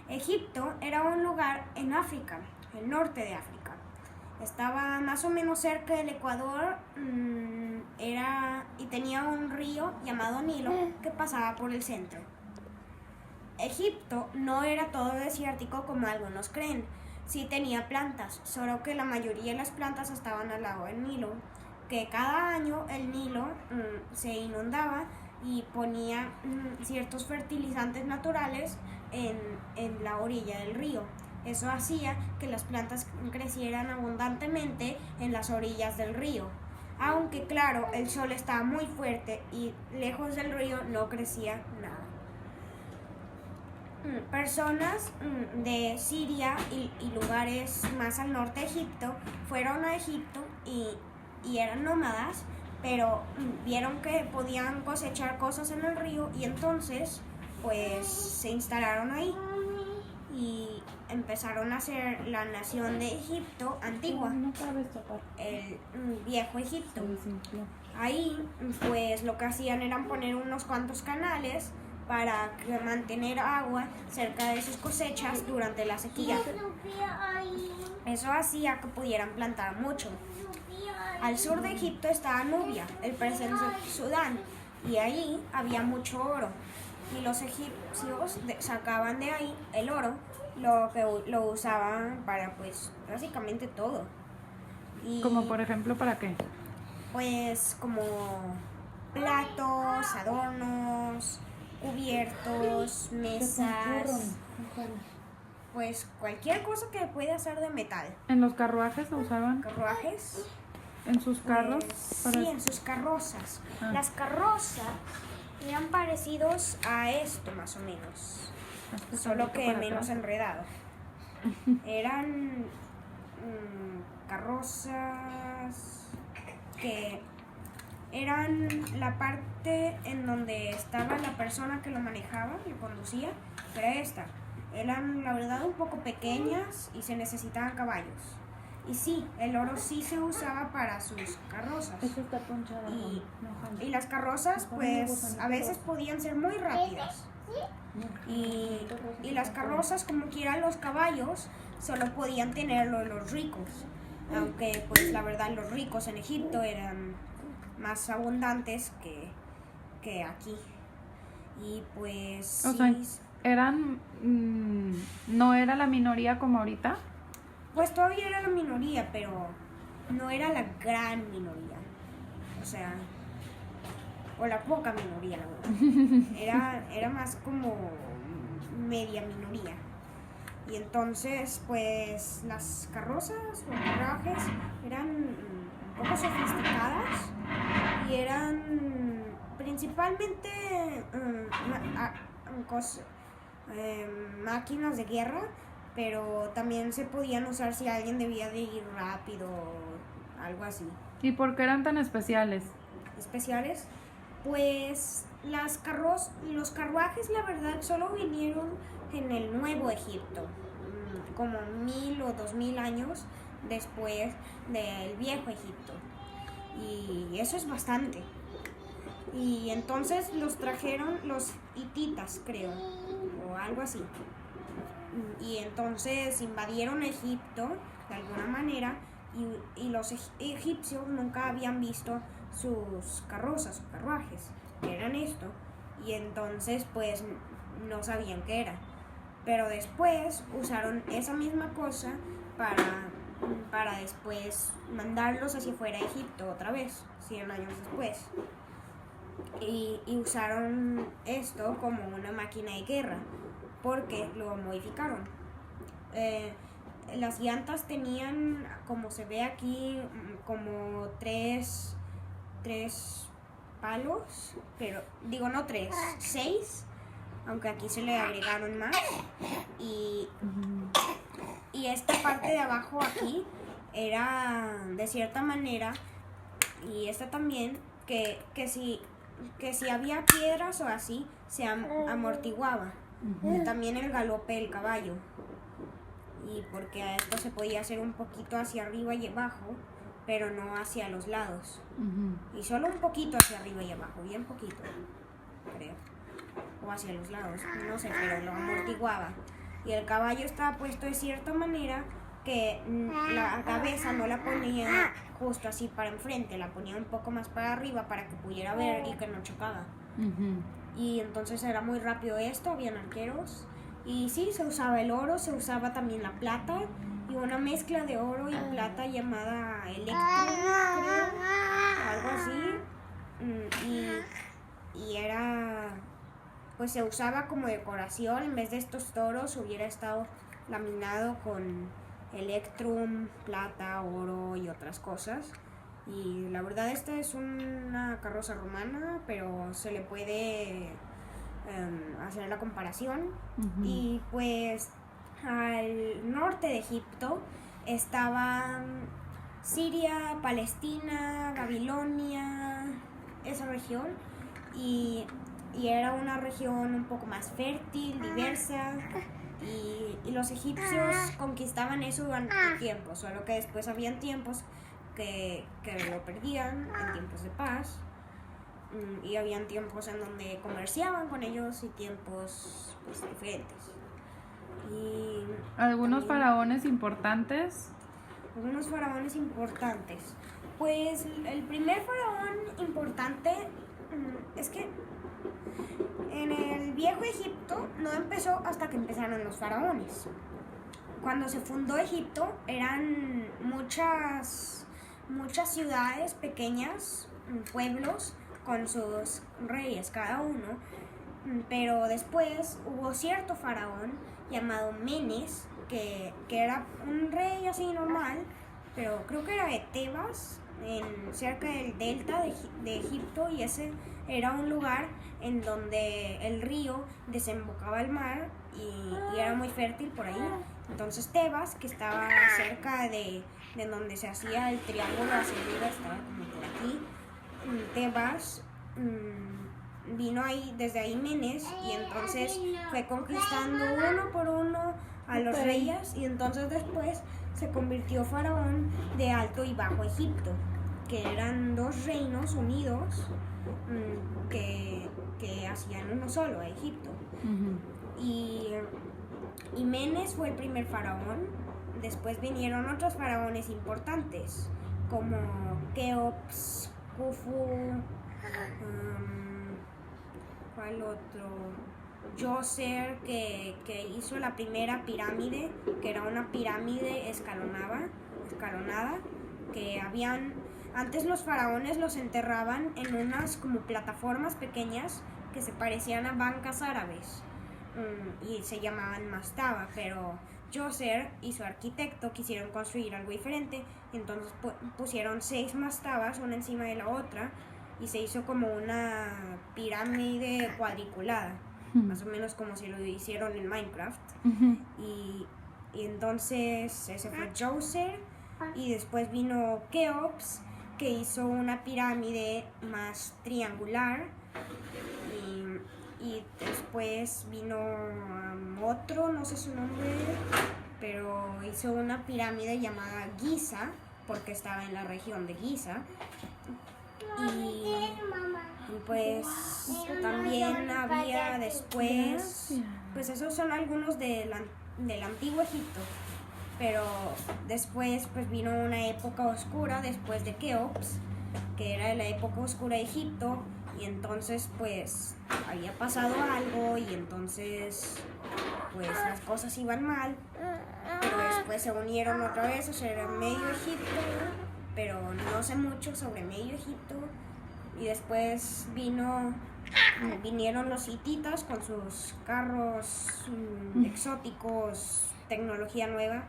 Egipto era un lugar en África, el norte de África. Estaba más o menos cerca del Ecuador, y tenía un río llamado Nilo que pasaba por el centro. Egipto no era todo desértico como algunos creen. Sí tenía plantas, solo que la mayoría de las plantas estaban al lado del Nilo, que cada año el Nilo se inundaba y ponía ciertos fertilizantes naturales en la orilla del río. Eso hacía que las plantas crecieran abundantemente en las orillas del río. Aunque claro, el sol estaba muy fuerte y lejos del río no crecía nada. Personas de Siria y lugares más al norte de Egipto fueron a Egipto y eran nómadas, pero vieron que podían cosechar cosas en el río y entonces pues se instalaron ahí y empezaron a hacer la nación de Egipto antigua, el viejo Egipto. Ahí pues lo que hacían era poner unos cuantos canales para mantener agua cerca de sus cosechas durante la sequía. Eso hacía que pudieran plantar mucho. Al sur de Egipto estaba Nubia, el presente Sudán, y ahí había mucho oro. Y los egipcios sacaban de ahí el oro, lo usaban para pues básicamente todo. ¿Como por ejemplo para qué? Pues como platos, adornos, cubiertos, mesas, pues cualquier cosa que pueda ser de metal. ¿En los carruajes lo usaban? ¿Carruajes? ¿En sus carros? Sí, en sus carrozas. Las carrozas eran parecidos a esto más o menos, solo que menos enredado. Eran carrozas que eran la parte en donde estaba la persona que lo manejaba, lo conducía, era esta. Eran la verdad un poco pequeñas y se necesitaban caballos. Y sí, el oro sí se usaba para sus carrozas. Y las carrozas pues a veces podían ser muy rápidas. Y las carrozas, como quiera, los caballos solo podían tenerlo los ricos. Aunque pues la verdad los ricos en Egipto eran más abundantes que aquí. Y pues o sea, eran no era la minoría como ahorita. Pues todavía era la minoría, pero no era la gran minoría. O sea, o la poca minoría, la verdad. Era más como media minoría. Y entonces, pues, las carrozas o carruajes eran un poco sofisticadas y eran principalmente máquinas de guerra, pero también se podían usar si alguien debía de ir rápido o algo así. ¿Y por qué eran tan especiales? ¿Especiales? Pues los carruajes, la verdad, solo vinieron en el Nuevo Egipto, como 1000 o 2000 años después del Viejo Egipto. Y eso es bastante. Y entonces los trajeron los hititas, creo, o algo así. Y entonces invadieron Egipto de alguna manera y los egipcios nunca habían visto sus carrozas o carruajes, que eran esto, y entonces pues no sabían qué era. Pero después usaron esa misma cosa para después mandarlos hacia fuera de Egipto otra vez, 100 años después. Y usaron esto como una máquina de guerra, porque lo modificaron. Las llantas tenían, como se ve aquí, como tres palos, pero digo no 3, 6, aunque aquí se le agregaron más. Y esta parte de abajo aquí era de cierta manera, y esta también, que si había piedras o así, se amortiguaba. También el galope del caballo, y porque esto se podía hacer un poquito hacia arriba y abajo, pero no hacia los lados. Y solo un poquito hacia arriba y abajo, bien poquito, creo, o hacia los lados, no sé, pero lo amortiguaba. y el caballo estaba puesto de cierta manera que la cabeza no la ponía justo así para enfrente, la ponía un poco más para arriba para que pudiera ver y que no chocaba. Y entonces era muy rápido esto, habían arqueros. Y sí, se usaba el oro, se usaba también la plata y una mezcla de oro y plata llamada electrum, creo, algo así. Y era, pues se usaba como decoración, en vez de estos toros hubiera estado laminado con electrum, plata, oro y otras cosas. Y la verdad esta es una carroza romana, pero se le puede hacer la comparación. Y pues al norte de Egipto estaban Siria, Palestina, Babilonia, esa región, y era una región un poco más fértil, diversa, y los egipcios conquistaban eso durante tiempo, solo que después habían tiempos que lo perdían en tiempos de paz, y habían tiempos en donde comerciaban con ellos y tiempos pues, diferentes. Y ¿algunos también, faraones importantes? algunos faraones importantes. Pues el primer faraón importante es que en el viejo Egipto no empezó hasta que empezaron los faraones. Cuando se fundó Egipto eran muchas ciudades pequeñas, pueblos con sus reyes cada uno, pero después hubo cierto faraón llamado Menes que era un rey así normal, pero creo que era de Tebas, cerca del delta de Egipto, y ese era un lugar en donde el río desembocaba al mar y era muy fértil por ahí. Entonces Tebas, que estaba cerca de donde se hacía el triángulo hacia arriba, estaba como por aquí. Tebas vino ahí, desde ahí Menes, y entonces fue conquistando uno por uno a los reyes, y entonces después se convirtió faraón de Alto y Bajo Egipto, que eran dos reinos unidos que hacían uno solo, Egipto. Y Menes fue el primer faraón. Después vinieron otros faraones importantes, como Keops, Khufu, ¿cuál otro? Djoser, que hizo la primera pirámide, que era una pirámide escalonada, que habían... Antes los faraones los enterraban en unas como plataformas pequeñas que se parecían a bancas árabes, y se llamaban mastaba, pero Djoser y su arquitecto quisieron construir algo diferente, entonces pusieron 6 mastabas una encima de la otra y se hizo como una pirámide cuadriculada, más o menos como si lo hicieron en Minecraft. Y entonces ese fue Djoser, y después vino Keops, que hizo una pirámide más triangular, y después vino otro, no sé su nombre, pero hizo una pirámide llamada Giza, porque estaba en la región de Giza. Y pues también había después, pues esos son algunos del antiguo Egipto, pero después pues vino una época oscura después de Keops, que era la época oscura de Egipto, y entonces pues había pasado algo, y entonces pues las cosas iban mal, pero después se unieron otra vez a ser Medio Egipto, pero no sé mucho sobre Medio Egipto. Y después vinieron los hititas con sus carros exóticos, tecnología nueva.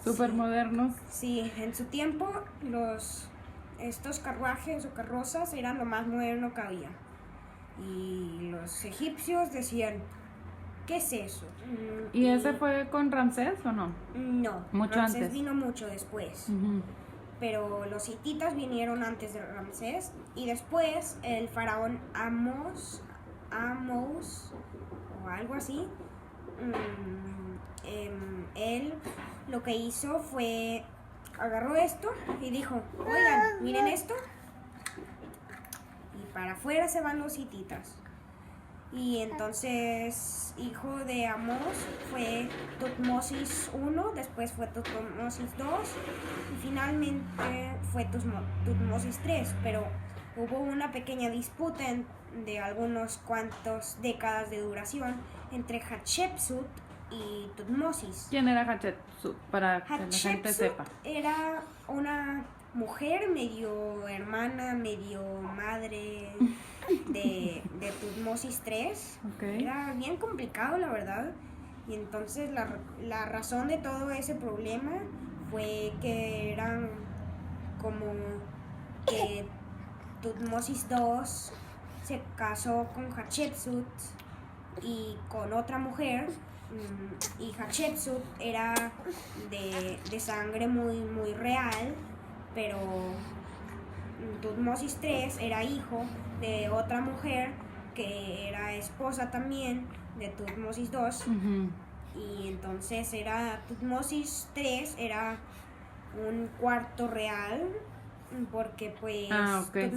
Súper modernos. Sí, en su tiempo estos carruajes o carrozas eran lo más moderno que había. Y los egipcios decían, ¿qué es eso? ¿Y ese fue con Ramsés o no? No, mucho Ramsés antes. vino mucho después. Pero los hititas vinieron antes de Ramsés, y después el faraón Amos o algo así, él lo que hizo fue agarró esto y dijo, oigan, miren esto, y para afuera se van los hititas. Y entonces, hijo de Amos fue Tutmosis I, después fue Tutmosis II y finalmente fue Tutmosis III. Pero hubo una pequeña disputa de algunos cuantos décadas de duración entre Hatshepsut y Tutmosis. ¿Quién era Hatshepsut? Para que la gente sepa. Era una mujer medio hermana, medio madre de Tutmosis III. Okay. Era bien complicado, la verdad. Y entonces la razón de todo ese problema fue que eran como que Tutmosis II se casó con Hatshepsut y con otra mujer, y Hatshepsut era de sangre muy real, pero Tutmosis III era hijo de otra mujer que era esposa también de Tutmosis II. Y entonces Tutmosis III era un cuarto real, porque pues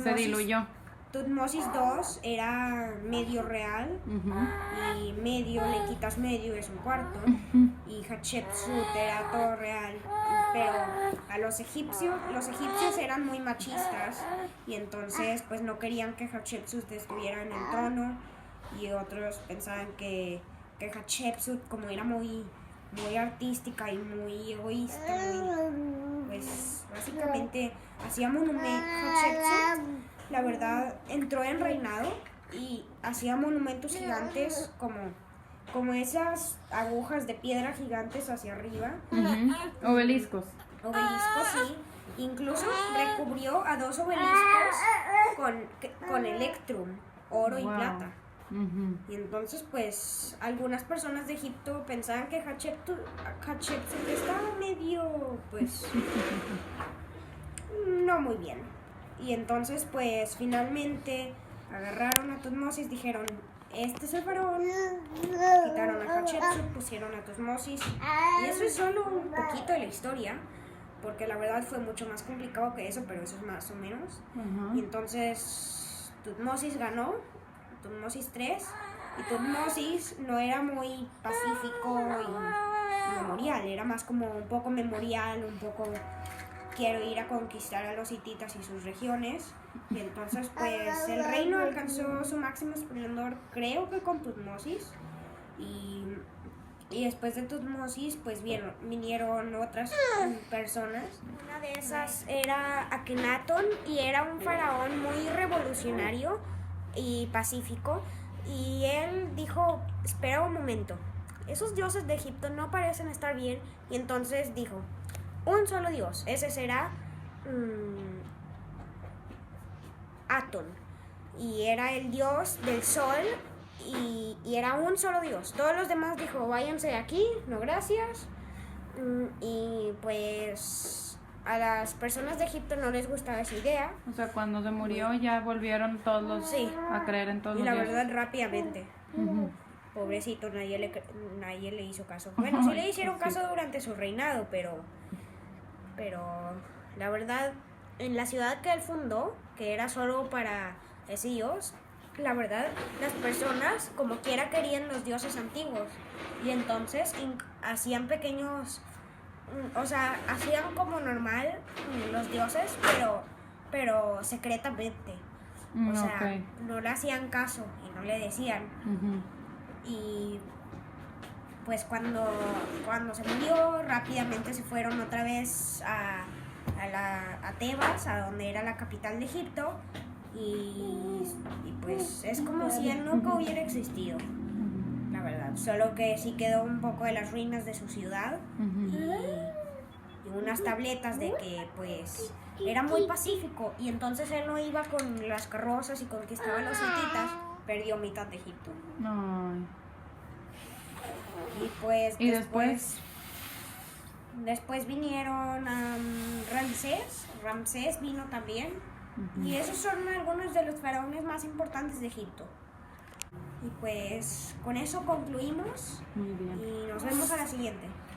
se diluyó. Tutmosis II era medio real, y medio le quitas medio es un cuarto, y Hatshepsut era todo real. Pero a los egipcios eran muy machistas, y entonces pues no querían que Hatshepsut estuviera en el trono, y otros pensaban que Hatshepsut, como era muy artística y muy egoísta, pues básicamente hacía monumentos. Hatshepsut, la verdad, entró en reinado y hacía monumentos gigantes como esas agujas de piedra gigantes hacia arriba. Obeliscos. Obeliscos, sí. Incluso recubrió a 2 obeliscos con electrum, oro y plata. Y entonces pues algunas personas de Egipto pensaban que Hatshepsut estaba medio pues no muy bien. Y entonces pues finalmente agarraron a Tutmosis, dijeron: este es el faraón, quitaron a Hatshepsut, pusieron a Tutmosis. Y eso es solo un poquito de la historia, porque la verdad fue mucho más complicado que eso, pero eso es más o menos. Y entonces Tutmosis ganó, Tutmosis III, y Tutmosis no era muy pacífico y memorial, era más como un poco memorial, un poco quiero ir a conquistar a los hititas y sus regiones. Y entonces pues el reino alcanzó su máximo esplendor, creo que con Tutmosis, y después de Tutmosis pues vinieron otras personas. Una de esas era Akenatón, y era un faraón muy revolucionario y pacífico, y él dijo: espera un momento, esos dioses de Egipto no parecen estar bien. Y entonces dijo: un solo dios, ese será Atón, y era el dios del sol, y era un solo dios. Todos los demás dijo: váyanse de aquí, no gracias. Y pues a las personas de Egipto no les gustaba esa idea. O sea, cuando se murió ya volvieron todos a creer en todos y los la dioses. verdad rápidamente. Pobrecito, nadie le hizo caso. Bueno, sí le hicieron caso durante su reinado, pero la verdad, en la ciudad que él fundó, que era solo para ese dios, la verdad, las personas como quiera querían los dioses antiguos, y entonces hacían pequeños, o sea, hacían como normal los dioses, pero secretamente. O sea, no le hacían caso y no le decían. Y pues cuando se murió, rápidamente se fueron otra vez a Tebas, a donde era la capital de Egipto, y pues es como si él nunca hubiera existido, la verdad. Solo que sí quedó un poco de las ruinas de su ciudad, y unas tabletas de que pues era muy pacífico, y entonces él no iba con las carrozas y conquistaba a los hititas. Perdió mitad de Egipto. Y pues después vinieron Ramsés vino también. Y esos son algunos de los faraones más importantes de Egipto. Y pues con eso concluimos. Muy bien. Y nos vemos a la siguiente.